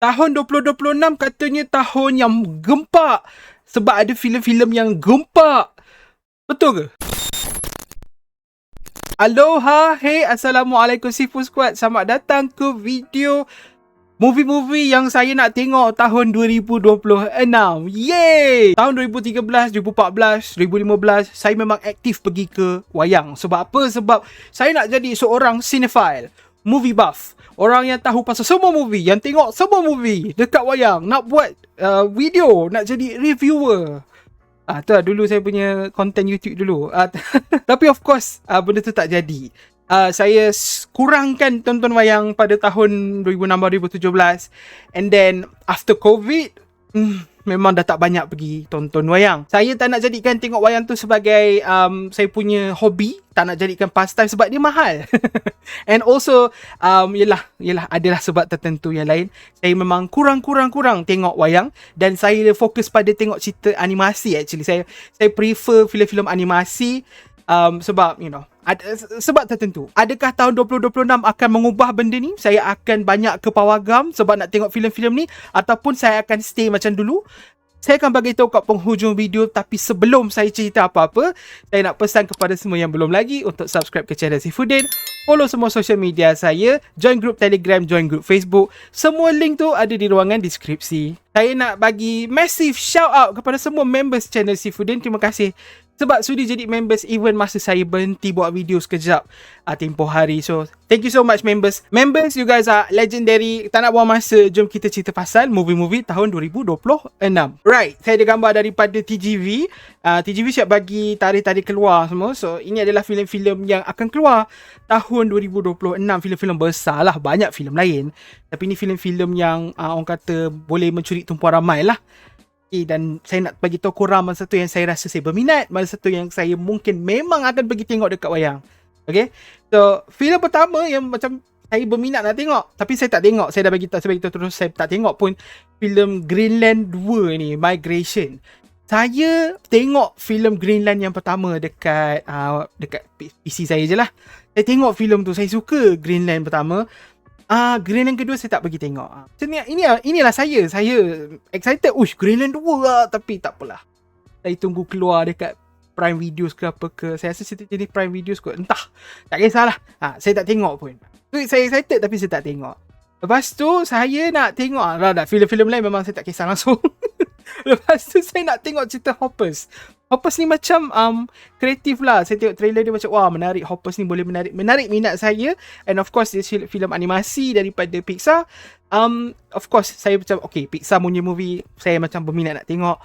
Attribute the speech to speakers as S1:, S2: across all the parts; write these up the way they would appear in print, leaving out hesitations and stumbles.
S1: Tahun 2026 katanya tahun yang gempak sebab ada filem-filem yang gempak. Betul ke? Aloha, hey, Assalamualaikum Seafood Squad. Selamat datang ke video movie-movie yang saya nak tengok tahun 2026. Yeay! Tahun 2013, 2014, 2015, saya memang aktif pergi ke wayang. Sebab apa? Sebab saya nak jadi seorang cinephile, movie buff. Orang yang tahu pasal semua movie, yang tengok semua movie dekat wayang. Nak buat video, nak jadi reviewer. Tu lah dulu saya punya content YouTube dulu. Tapi of course, benda tu tak jadi. Saya kurangkan tonton wayang pada tahun 2016-2017. And then, after COVID, memang dah tak banyak pergi tonton wayang. Saya tak nak jadikan tengok wayang tu sebagai saya punya hobi. Tak nak jadikan pastime sebab dia mahal. And also, yelah, adalah sebab tertentu yang lain. Saya memang kurang tengok wayang. Dan saya fokus pada tengok cerita animasi actually. Saya prefer filem-filem animasi. Sebab, sebab tertentu. Adakah tahun 2026 akan mengubah benda ni? Saya akan banyak ke pawagam sebab nak tengok filem-filem ni, ataupun saya akan stay macam dulu? Saya akan bagi tahu kat penghujung video. Tapi sebelum saya cerita apa-apa, saya nak pesan kepada semua yang belum lagi untuk subscribe ke channel Seafoodin, follow semua social media saya, join group Telegram, join group Facebook. Semua link tu ada di ruangan deskripsi. Saya nak bagi massive shout out kepada semua members channel Seafoodin. Terima kasih sebab sudi jadi members even masa saya berhenti buat video sekejap tempoh hari. So, thank you so much members. Members, you guys are legendary. Tak nak buang masa, jom kita cerita pasal movie-movie tahun 2026. Right, saya ada gambar daripada TGV. TGV siap bagi tarikh-tarikh keluar semua. So, ini adalah filem-filem yang akan keluar tahun 2026. Filem-filem besar lah, banyak filem lain. Tapi ni filem-filem yang orang kata boleh mencuri tumpuan ramai lah. Dan saya nak bagi tahu korang mana satu yang saya rasa saya berminat, mana satu yang saya mungkin memang akan pergi tengok dekat wayang. Okay, so filem pertama yang macam saya berminat nak tengok, tapi saya tak tengok. Saya dah bagi tahu terus, saya tak tengok pun filem Greenland 2 ni, Migration. Saya tengok filem Greenland yang pertama dekat PC saya je lah. Saya tengok filem tu, saya suka Greenland pertama. Greenland kedua saya tak pergi tengok. Inilah saya excited. Greenland 2 lah. Tapi tak apalah. Saya tunggu keluar dekat Prime Videos ke apa ke. Saya rasa saya jenis Prime Videos kot. Entah. Tak kisahlah. Saya tak tengok pun. Saya excited tapi saya tak tengok. Lepas tu saya nak tengok. Filem-filem lain memang saya tak kisah langsung. Lepas tu saya nak tengok cerita Hoppers. Hoppers ni macam kreatif lah. Saya tengok trailer dia macam wah menarik. Hoppers ni boleh menarik minat saya. And of course dia filem animasi daripada Pixar. Of course saya macam okay, Pixar punya movie saya macam berminat nak tengok.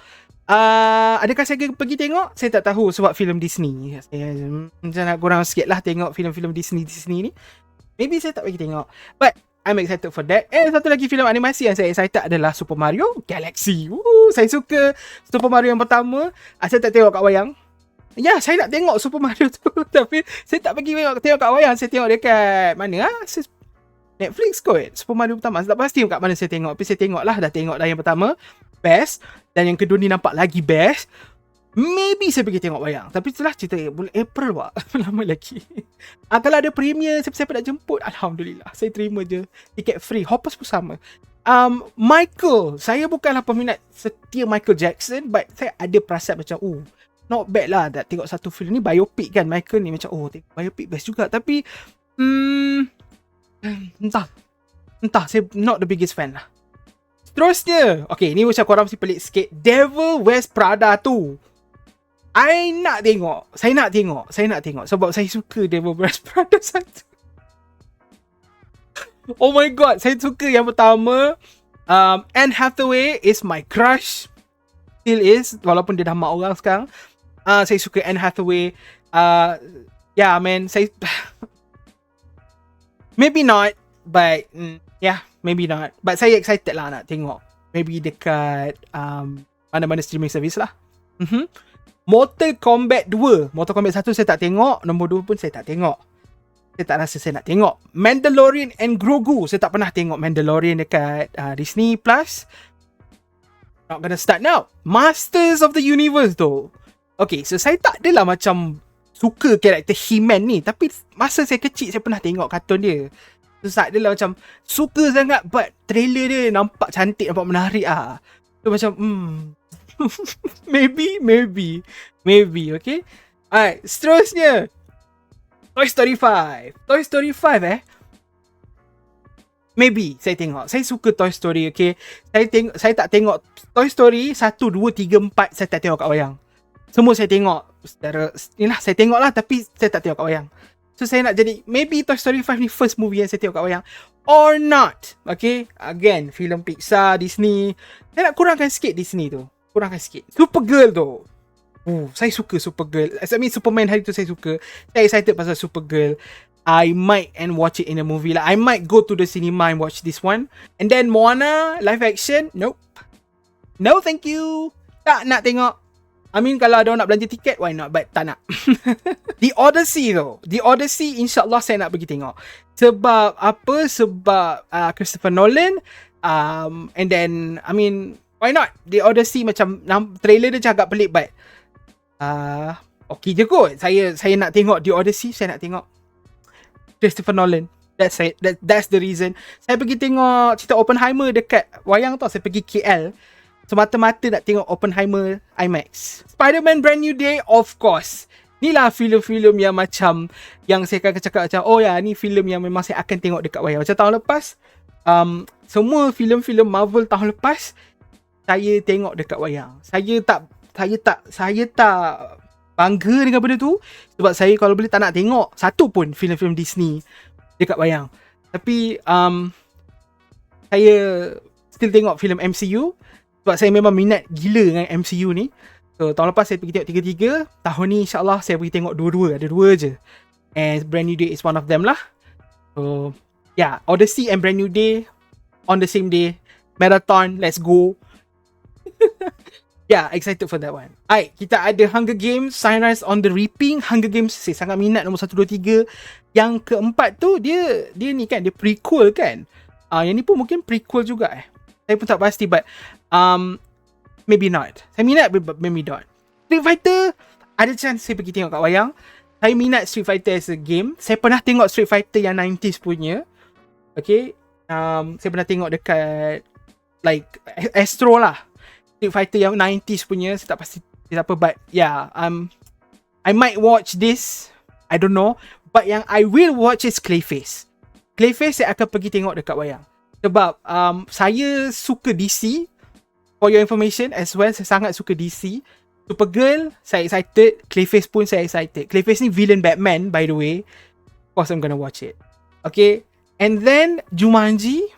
S1: Adakah saya pergi tengok? Saya tak tahu sebab filem Disney. Saya macam nak kurang sikit lah tengok filem-filem Disney ni. Maybe saya tak pergi tengok. But I'm excited for that. And satu lagi filem animasi yang saya excited adalah Super Mario Galaxy. Saya suka Super Mario yang pertama. Saya tak tengok kat wayang. Ya, saya nak tengok Super Mario tu. Tapi saya tak pergi tengok kat wayang. Saya tengok dekat mana? Netflix kot. Super Mario pertama. Saya tak pasti kat mana saya tengok. Tapi saya tengok lah. Dah tengok dah yang pertama. Best. Dan yang kedua ni nampak lagi best. Maybe saya pergi tengok wayang. Tapi itulah cerita bulan April wak. Lama lagi. Kalau ada premier, siapa-siapa nak jemput, Alhamdulillah. Saya terima je. Tiket free. Hoppers pun sama. Michael. Saya bukanlah peminat setia Michael Jackson. But saya ada perasaan macam, not bad lah. Dah tengok satu film ni, biopic kan. Michael ni macam, biopic best juga. Tapi, entah. Saya not the biggest fan lah. Terusnya. Okay, ni macam korang mesti pelik sikit. Devil Wears Prada tu. Saya nak tengok. Sebab saya suka Devil Wears Prada 1. Oh my god. Saya suka yang pertama. Anne Hathaway is my crush. Still is. Walaupun dia dah mak orang sekarang. Saya suka Anne Hathaway. Yeah man. Maybe not. But yeah. Maybe not. But saya excited lah nak tengok. Maybe dekat mana-mana streaming service lah. Mortal Kombat 2. Mortal Kombat 1 saya tak tengok. Nombor 2 pun saya tak tengok. Saya tak rasa saya nak tengok. Mandalorian and Grogu. Saya tak pernah tengok Mandalorian dekat Disney Plus. Not gonna start now. Masters of the Universe tu. Okay, so saya tak adalah macam suka karakter He-Man ni. Tapi masa saya kecil saya pernah tengok kartun dia. Susah dia lah macam suka sangat but trailer dia nampak cantik, nampak menarik ah. So macam maybe okay. Alright, seterusnya Toy Story 5. Toy Story 5 maybe saya tengok. Saya suka Toy Story, okay. Saya tak tengok Toy Story 1, 2, 3, 4 saya tak tengok kat wayang. Semua saya tengok secara inilah, saya tengok lah tapi saya tak tengok kat wayang. So saya nak jadi maybe Toy Story 5 ni first movie yang saya tengok kat wayang or not. Okay, again filem Pixar, Disney. Saya nak kurangkan sikit Disney tu. Kurangkan sikit. Supergirl tu. Saya suka Supergirl. I mean Superman hari tu saya suka. Saya excited pasal Supergirl. I might and watch it in a movie lah. I might go to the cinema and watch this one. And then Moana live action, nope. No thank you. Tak nak tengok. I mean kalau ada orang nak belanja tiket, why not? But tak nak. The Odyssey though. The Odyssey insyaAllah saya nak pergi tengok. Sebab apa? Sebab Christopher Nolan. And then I mean why not? The Odyssey macam trailer dia agak pelik but okay je kot. Saya nak tengok The Odyssey. Saya nak tengok Christopher Nolan. That's it. That's the reason. Saya pergi tengok cerita Oppenheimer dekat wayang tau. Saya pergi KL semata-mata nak tengok Oppenheimer IMAX. Spider-Man Brand New Day, of course. Inilah filem-filem yang macam yang saya akan cakap macam oh ya, ni filem yang memang saya akan tengok dekat wayang. Macam tahun lepas semua filem-filem Marvel tahun lepas saya tengok dekat wayang. Saya tak bangga dengan benda tu sebab saya kalau boleh tak nak tengok satu pun filem-filem Disney dekat wayang. Tapi saya still tengok filem MCU sebab saya memang minat gila dengan MCU ni. So tahun lepas saya pergi tengok 3-3. Tahun ni insyaAllah saya pergi tengok 2-2. Ada 2 je. And Brand New Day is one of them lah. So yeah, Odyssey and Brand New Day on the same day. Marathon, let's go. Yeah, excited for that one. Alright, kita ada Hunger Games, Sunrise on the Reaping. Hunger Games saya sangat minat nombor 1, 2, 3. Yang keempat tu dia ni kan, dia prequel kan. Yang ni pun mungkin prequel juga Saya pun tak pasti but maybe not. Saya minat but maybe not. Street Fighter ada chance saya pergi tengok kat wayang. Saya minat Street Fighter as a game. Saya pernah tengok Street Fighter yang 90s punya. Okay. Saya pernah tengok dekat like Astro lah. Street Fighter yang 90s punya. Saya tak pasti apa but yeah, I might watch this. I don't know. But yang I will watch is Clayface. Clayface saya akan pergi tengok dekat wayang. Sebab saya suka DC. For your information as well, saya sangat suka DC. Supergirl, saya excited. Clayface pun saya excited. Clayface ni villain Batman, by the way. Of course, I'm gonna watch it. Okay. And then, Jumanji.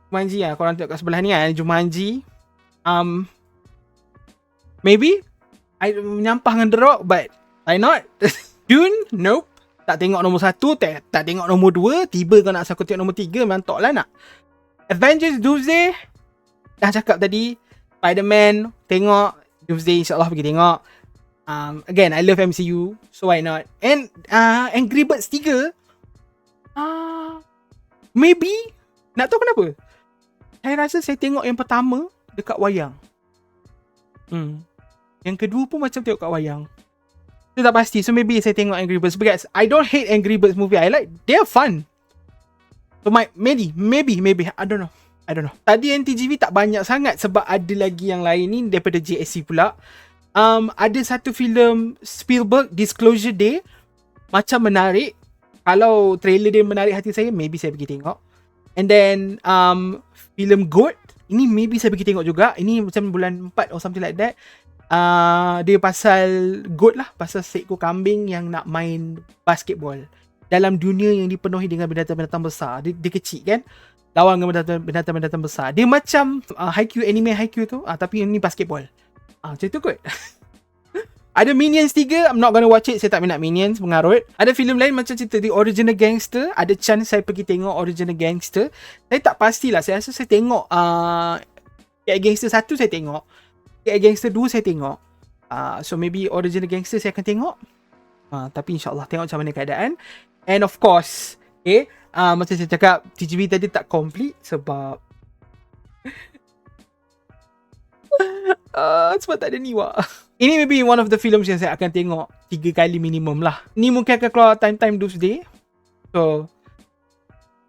S1: Korang tengok kat sebelah ni kan. Jumanji. Maybe. I menyampah dengan The Rock, but why not? Dune, nope. Tak tengok nombor 1, tak tengok nombor 2. Tiba kau nak aku tengok nombor 3, memang tak lah nak. Avengers Doomsday dah cakap tadi. Spider-Man tengok. Doomsday insyaAllah pergi tengok. Again, I love MCU, so why not. And Angry Birds 3 maybe. Nak tahu kenapa? Saya rasa saya tengok yang pertama dekat wayang. Yang kedua pun macam tengok kat wayang. Saya tak pasti. So maybe saya tengok Angry Birds because I don't hate Angry Birds movie. I like, they're fun. So maybe I don't know. Tadi NTGV tak banyak sangat sebab ada lagi yang lain ni daripada JSC pula. Ada satu filem Spielberg, Disclosure Day. Macam menarik. Kalau trailer dia menarik hati saya, maybe saya pergi tengok. And then filem Goat, ini maybe saya pergi tengok juga. Ini macam bulan 4 or something like that. Dia pasal goat lah, pasal seekor kambing yang nak main basketball dalam dunia yang dipenuhi dengan binatang-binatang besar. Dia kecil kan, lawan dengan binatang-binatang besar. Dia macam Haikyuu, anime Haikyuu tu, tapi ini basketball. Macam tu kot. Ada Minions 3, I'm not gonna watch it. Saya tak minat Minions, mengarut. Ada filem lain macam cerita The Original Gangster. Ada chance saya pergi tengok Original Gangster. Saya tak pastilah. Saya rasa saya tengok Gangster 1 saya tengok. Gangster 2 saya tengok. So maybe Original Gangster saya akan tengok. Tapi insyaAllah tengok macam mana keadaan. And of course, macam saya cakap, TGV tadi tak complete sebab sebab tak ada Niwa. Ini maybe one of the films yang saya akan tengok 3 kali minimum lah. Ni mungkin akan keluar time-time Doomsday. So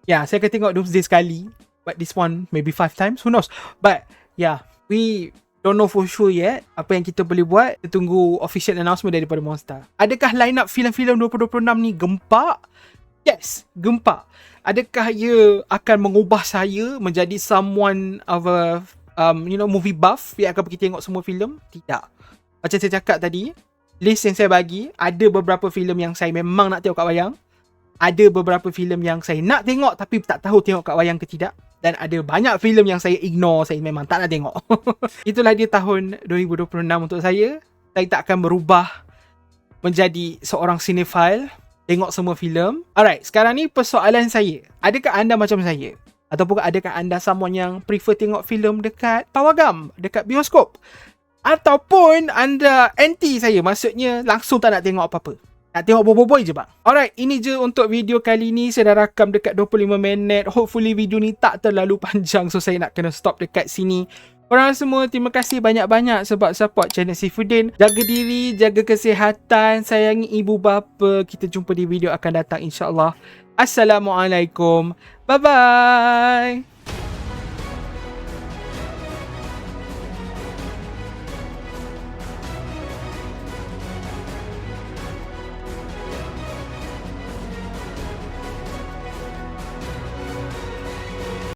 S1: yeah, saya akan tengok Doomsday sekali, but this one maybe 5 times, who knows. But yeah, we don't know for sure yet apa yang kita boleh buat. Kita tunggu official announcement daripada Monster. Adakah line up filem-filem 2026 ni gempak? Yes, gempak. Adakah ia akan mengubah saya menjadi someone of a movie buff yang akan pergi tengok semua filem? Tidak. Macam saya cakap tadi, list yang saya bagi, ada beberapa filem yang saya memang nak tengok kat wayang. Ada beberapa filem yang saya nak tengok tapi tak tahu tengok kat wayang ke tidak. Dan ada banyak filem yang saya ignore, saya memang tak nak tengok. Itulah dia tahun 2026 untuk saya. Saya tak akan berubah menjadi seorang cinephile, tengok semua filem. Alright, sekarang ni persoalan saya. Adakah anda macam saya? Ataupun adakah anda someone yang prefer tengok filem dekat pawagam, dekat bioskop? Ataupun anda anti saya, maksudnya langsung tak nak tengok apa-apa, nak tengok boboiboy je bang. Alright, ini je untuk video kali ni. Saya dah rakam dekat 25 minit. Hopefully video ni tak terlalu panjang, so saya nak kena stop dekat sini. Korang semua, terima kasih banyak-banyak sebab support channel Saifuddin. Jaga diri, jaga kesihatan, sayangi ibu bapa. Kita jumpa di video akan datang insyaAllah. Assalamualaikum. Bye-bye.